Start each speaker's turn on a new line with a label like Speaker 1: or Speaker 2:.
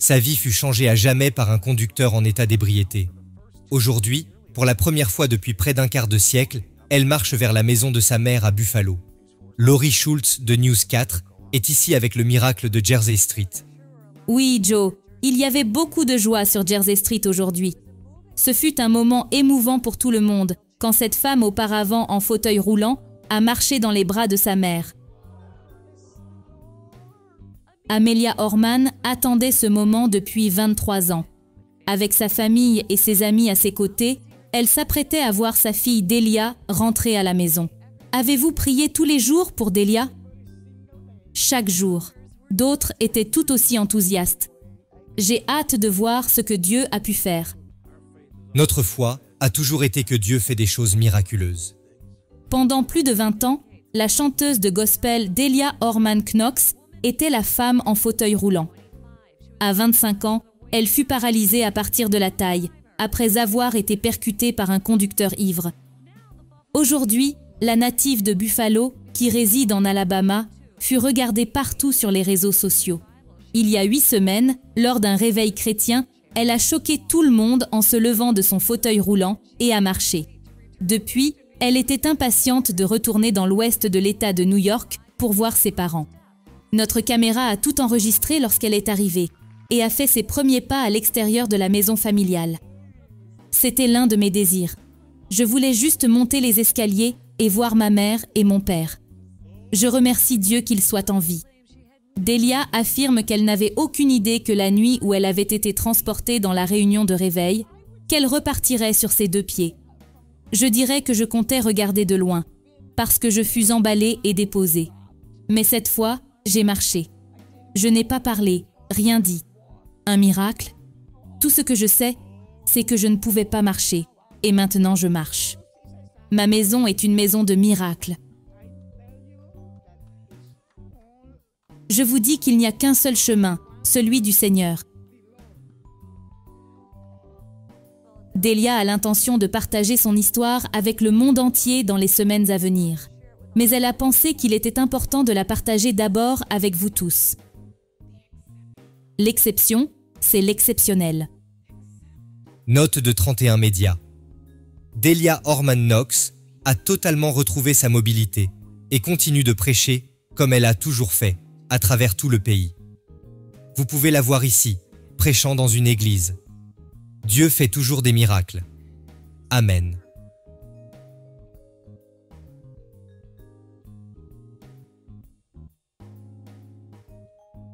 Speaker 1: Sa vie fut changée à jamais par un conducteur en état d'ébriété. Aujourd'hui, pour la première fois depuis près d'un quart de siècle, elle marche vers la maison de sa mère à Buffalo. Laurie Schultz de News 4 est ici avec le miracle de Jersey Street.
Speaker 2: Oui, Joe, il y avait beaucoup de joie sur Jersey Street aujourd'hui. Ce fut un moment émouvant pour tout le monde, quand cette femme auparavant en fauteuil roulant a marché dans les bras de sa mère. Amelia Orman attendait ce moment depuis 23 ans. Avec sa famille et ses amis à ses côtés, elle s'apprêtait à voir sa fille Delia rentrer à la maison. Avez-vous prié tous les jours pour Delia? Chaque jour. D'autres étaient tout aussi enthousiastes. J'ai hâte de voir ce que Dieu a pu faire.
Speaker 1: Notre foi a toujours été que Dieu fait des choses miraculeuses.
Speaker 2: Pendant plus de 20 ans, la chanteuse de gospel Delia Orman Knox était la femme en fauteuil roulant. À 25 ans, elle fut paralysée à partir de la taille, après avoir été percutée par un conducteur ivre. Aujourd'hui, la native de Buffalo, qui réside en Alabama, fut regardée partout sur les réseaux sociaux. Il y a 8 semaines, lors d'un réveil chrétien, elle a choqué tout le monde en se levant de son fauteuil roulant et a marché. Depuis, elle était impatiente de retourner dans l'ouest de l'État de New York pour voir ses parents. Notre caméra a tout enregistré lorsqu'elle est arrivée et a fait ses premiers pas à l'extérieur de la maison familiale. C'était l'un de mes désirs. Je voulais juste monter les escaliers et voir ma mère et mon père. Je remercie Dieu qu'il soit en vie. Delia affirme qu'elle n'avait aucune idée que la nuit où elle avait été transportée dans la réunion de réveil, qu'elle repartirait sur ses 2 pieds. Je dirais que je comptais regarder de loin, parce que je fus emballée et déposée. Mais cette fois, j'ai marché. Je n'ai pas parlé, rien dit. Un miracle? Tout ce que je sais, c'est que je ne pouvais pas marcher, et maintenant je marche. Ma maison est une maison de miracles. Je vous dis qu'il n'y a qu'un seul chemin, celui du Seigneur. Delia a l'intention de partager son histoire avec le monde entier dans les semaines à venir. Mais elle a pensé qu'il était important de la partager d'abord avec vous tous. L'exception, c'est l'exceptionnel.
Speaker 1: Note de 31 médias. Delia Orman Knox a totalement retrouvé sa mobilité et continue de prêcher comme elle a toujours fait, à travers tout le pays. Vous pouvez la voir ici, prêchant dans une église. Dieu fait toujours des miracles. Amen.